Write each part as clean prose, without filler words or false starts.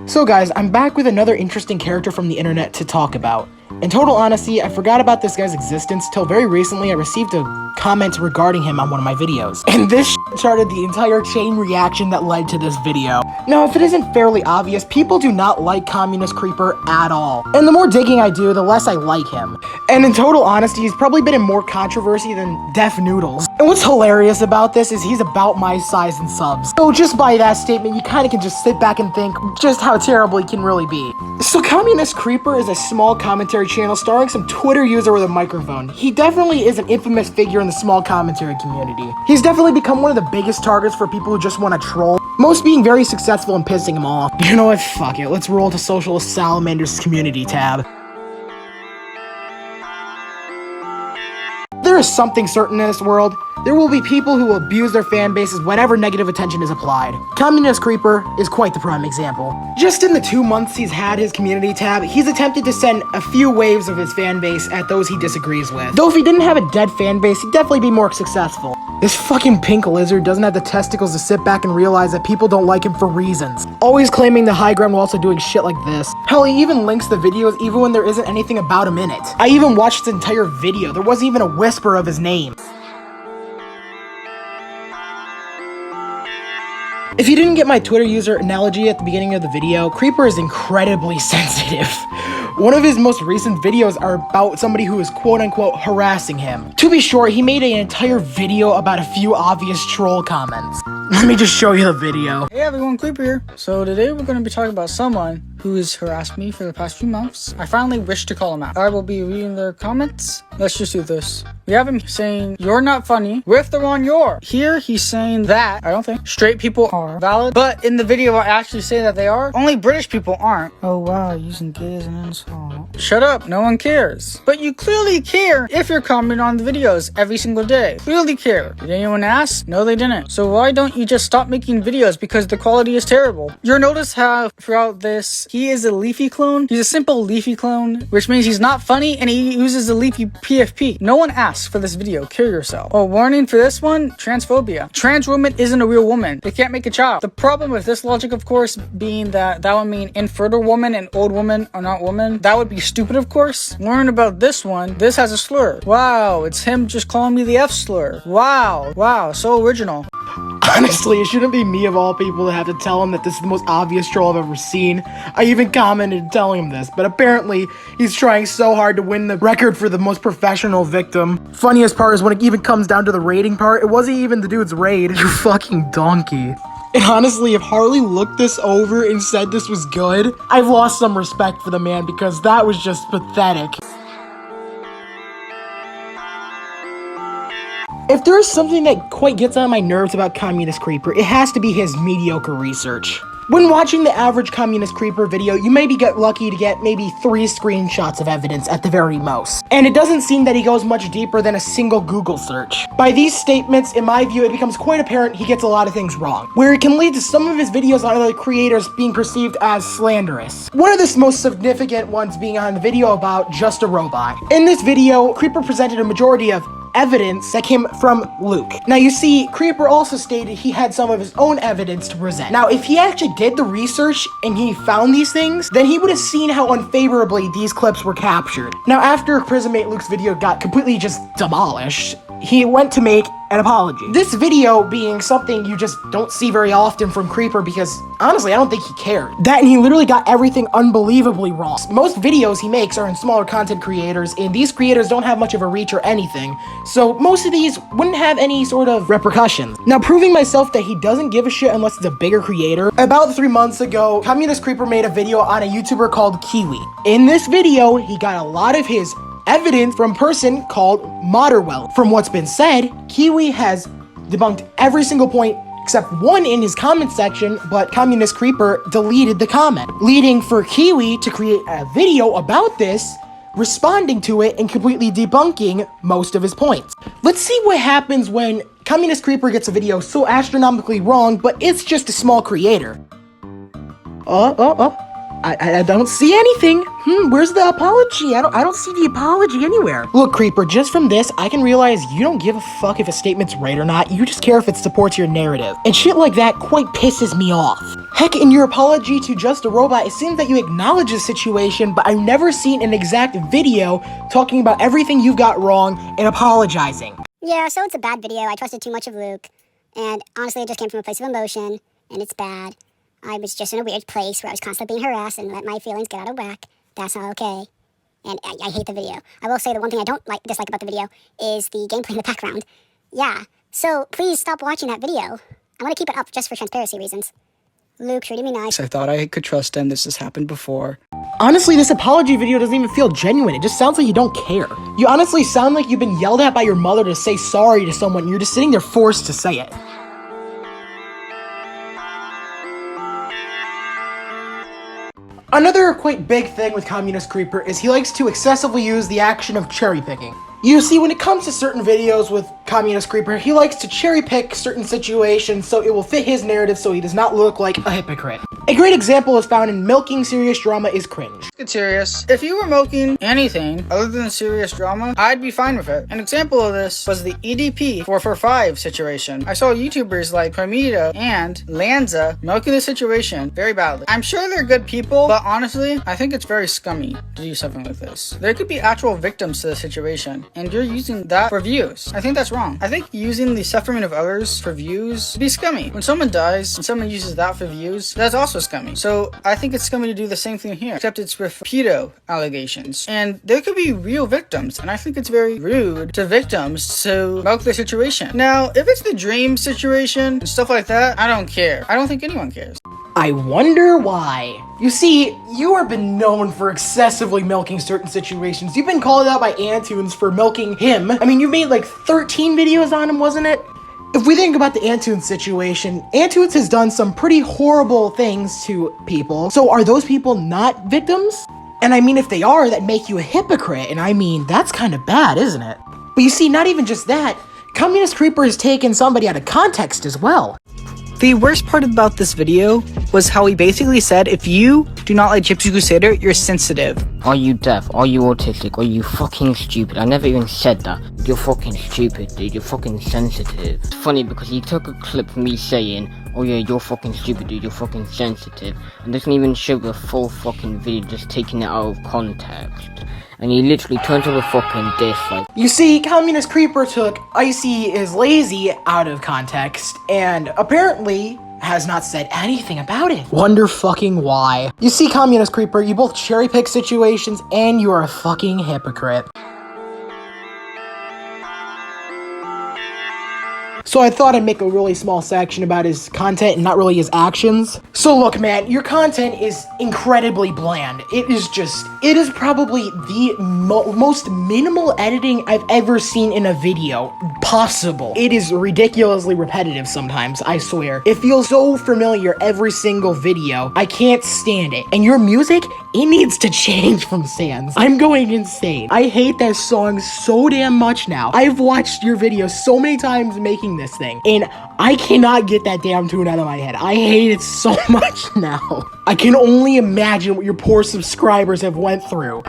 So guys, I'm back with another interesting character from the internet to talk about. In total honesty, I forgot about this guy's existence till very recently I received a comment regarding him on one of my videos. And this started the entire chain reaction that led to this video. Now, if it isn't fairly obvious, people do not like Communist Creeper at all. And the more digging I do, the less I like him. And in total honesty, he's probably been in more controversy than Deaf Noodles. And what's hilarious about this is he's about my size in subs. So just by that statement, you kind of can just sit back and think just how terrible he can really be. So Communist Creeper is a small commentary channel starring some Twitter user with a microphone. He definitely is an infamous figure in the small commentary community. He's definitely become one of the biggest targets for people who just want to troll, most being very successful in pissing him off. You know what, fuck it, let's roll to Socialist Salamander's community tab. There is something certain in this world. There will be people who will abuse their fan bases whenever negative attention is applied. Communist Creeper is quite the prime example. Just in the 2 months he's had his community tab, he's attempted to send a few waves of his fan base at those he disagrees with. Though if he didn't have a dead fan base, he'd definitely be more successful. This fucking pink lizard doesn't have the testicles to sit back and realize that people don't like him for reasons. Always claiming the high ground while also doing shit like this. Hell, he even links the videos even when there isn't anything about him in it. I even watched the entire video. There wasn't even a whisper of his name. If you didn't get my Twitter user analogy at the beginning of the video, Creeper is incredibly sensitive. One of his most recent videos are about somebody who is quote-unquote harassing him. To be short, he made an entire video about a few obvious troll comments. Let me just show you the video. Hey everyone, Creeper here. So today we're going to be talking about someone who has harassed me for the past few months. I finally wish to call him out. I will be reading their comments. Let's just do this. We have him saying, "You're not funny," with the wrong "you're." Here he's saying that I don't think straight people are valid, but in the video I actually say that they are. Only British people aren't. Oh wow, using gay as an insult. Shut up, no one cares. But you clearly care if you're commenting on the videos every single day. Clearly care. Did anyone ask? No, they didn't. So why don't you just stop making videos because the quality is terrible? You'll notice how throughout this, he is a leafy clone. He's a simple leafy clone, which means he's not funny and he uses a leafy PFP. No one asked for this video. Kill yourself. Oh, warning for this one, transphobia. Trans woman isn't a real woman. They can't make a child. The problem with this logic, of course, being that would mean infertile woman and old woman are not woman. That would be stupid, of course. Learn about this one. This has a slur. Wow, it's him just calling me the F slur. Wow, so original. Honestly, it shouldn't be me of all people to have to tell him that this is the most obvious troll I've ever seen. I even commented telling him this, but apparently he's trying so hard to win the record for the most professional victim. Funniest part is when it even comes down to the rating part, it wasn't even the dude's raid. You fucking donkey. And honestly, if Harley looked this over and said this was good, I've lost some respect for the man because that was just pathetic. If there is something that quite gets on my nerves about Communist Creeper, it has to be his mediocre research. When watching the average Communist Creeper video, you maybe get lucky to get maybe 3 screenshots of evidence at the very most. And it doesn't seem that he goes much deeper than a single Google search. By these statements, in my view, it becomes quite apparent he gets a lot of things wrong, where it can lead to some of his videos on other creators being perceived as slanderous. One of the most significant ones being on the video about Just a Robot. In this video, Creeper presented a majority of evidence that came from Luke. Now you see, Creeper also stated he had some of his own evidence to present. Now if he actually did the research and he found these things, then he would have seen how unfavorably these clips were captured. Now after Prismate Luke's video got completely just demolished, he went to make an apology. This video being something you just don't see very often from Creeper because honestly, I don't think he cared. That and he literally got everything unbelievably wrong. Most videos he makes are in smaller content creators and these creators don't have much of a reach or anything. So most of these wouldn't have any sort of repercussions. Now proving myself that he doesn't give a shit unless it's a bigger creator, about 3 months ago, Communist Creeper made a video on a YouTuber called Kiwi. In this video, he got a lot of his evidence from a person called Moderwell. From what's been said, Kiwi has debunked every single point except one in his comment section, but Communist Creeper deleted the comment, leading for Kiwi to create a video about this, responding to it and completely debunking most of his points. Let's see what happens when Communist Creeper gets a video so astronomically wrong, but it's just a small creator. I don't see anything. Where's the apology? I don't see the apology anywhere. Look, Creeper, just from this, I can realize you don't give a fuck if a statement's right or not. You just care if it supports your narrative. And shit like that quite pisses me off. Heck, in your apology to Just a Robot, it seems that you acknowledge the situation, but I've never seen an exact video talking about everything you got wrong and apologizing. Yeah, so it's a bad video. I trusted too much of Luke, and honestly, it just came from a place of emotion, and it's bad. I was just in a weird place where I was constantly being harassed and let my feelings get out of whack. That's not okay. And I hate the video. I will say the one thing I don't dislike about the video is the gameplay in the background. Yeah, so please stop watching that video. I want to keep it up just for transparency reasons. Luke treated me nice. I thought I could trust him. This has happened before. Honestly, this apology video doesn't even feel genuine. It just sounds like you don't care. You honestly sound like you've been yelled at by your mother to say sorry to someone. You're just sitting there forced to say it. Another quite big thing with Communist Creeper is he likes to excessively use the action of cherry picking. You see, when it comes to certain videos with Communist Creeper, he likes to cherry pick certain situations so it will fit his narrative so he does not look like a hypocrite. A great example is found in Milking Serious Drama is Cringe. Get serious. If you were milking anything other than serious drama, I'd be fine with it. An example of this was the EDP 445 situation. I saw YouTubers like Promita and Lanza milking the situation very badly. I'm sure they're good people, but honestly, I think it's very scummy to do something like this. There could be actual victims to the situation, and you're using that for views. I think that's wrong. I think using the suffering of others for views would be scummy. When someone dies and someone uses that for views, that's also scummy. So I think it's scummy to do the same thing here, except it's with pedo allegations. And there could be real victims, and I think it's very rude to victims to milk the situation. Now, if it's the dream situation and stuff like that, I don't care. I don't think anyone cares. I wonder why. You see, you have been known for excessively milking certain situations. You've been called out by Antunes for milking him. I mean, you made like 13 videos on him, wasn't it? If we think about the Antunes situation, Antunes has done some pretty horrible things to people. So are those people not victims? And I mean, if they are, that make you a hypocrite. And I mean, that's kind of bad, isn't it? But you see, not even just that. Communist Creeper has taken somebody out of context as well. The worst part about this video was how he basically said, if you do not like Gypsy Crusader, you're sensitive. Are you deaf? Are you autistic? Are you fucking stupid? I never even said that. You're fucking stupid, dude. You're fucking sensitive. It's funny because he took a clip from me saying, oh yeah, you're fucking stupid, dude. You're fucking sensitive. And doesn't even show the full fucking video, just taking it out of context. And he literally turns on the fucking diss like. You see, Communist Creeper took Icy is lazy out of context, and apparently has not said anything about it. Wonder fucking why. You see, Communist Creeper, you both cherry pick situations, and you are a fucking hypocrite. So I thought I'd make a really small section about his content and not really his actions. So look, man, your content is incredibly bland. It is probably the most minimal editing I've ever seen in a video possible. It is ridiculously repetitive sometimes, I swear. It feels so familiar every single video. I can't stand it. And your music, it needs to change from Sans. I'm going insane. I hate that song so damn much now. I've watched your videos so many times making this thing, and I cannot get that damn tune out of my head. I hate it so much now. I can only imagine what your poor subscribers have went through.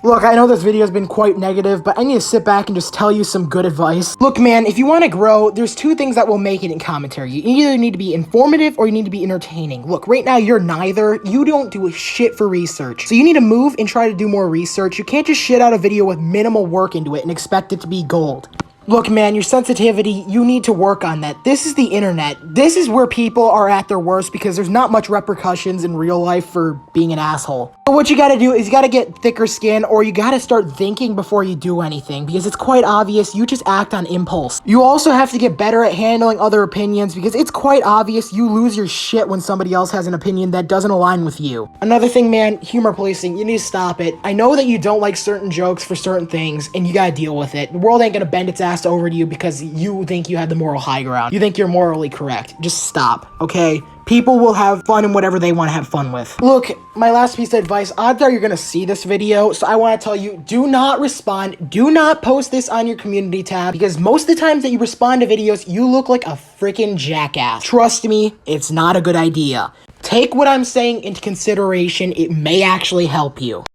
Look, I know this video has been quite negative, but I need to sit back and just tell you some good advice. Look, man, if you want to grow, there's two things that will make it in commentary. You either need to be informative or you need to be entertaining. Look, right now you're neither. You don't do a shit for research. So you need to move and try to do more research. You can't just shit out a video with minimal work into it and expect it to be gold. Look, man, your sensitivity, you need to work on that. This is the internet. This is where people are at their worst because there's not much repercussions in real life for being an asshole. So what you gotta do is you gotta get thicker skin, or you gotta start thinking before you do anything, because it's quite obvious you just act on impulse. You also have to get better at handling other opinions, because it's quite obvious you lose your shit when somebody else has an opinion that doesn't align with you. Another thing, man, humor policing, you need to stop it. I know that you don't like certain jokes for certain things, and you gotta deal with it. The world ain't gonna bend its ass over to you because you think you have the moral high ground. You think you're morally correct. Just stop, okay? People will have fun in whatever they want to have fun with. Look, my last piece of advice, odds are you're gonna see this video, so I want to tell you, do not respond, do not post this on your community tab, because most of the times that you respond to videos, you look like a freaking jackass. Trust me, it's not a good idea. Take what I'm saying into consideration, it may actually help you.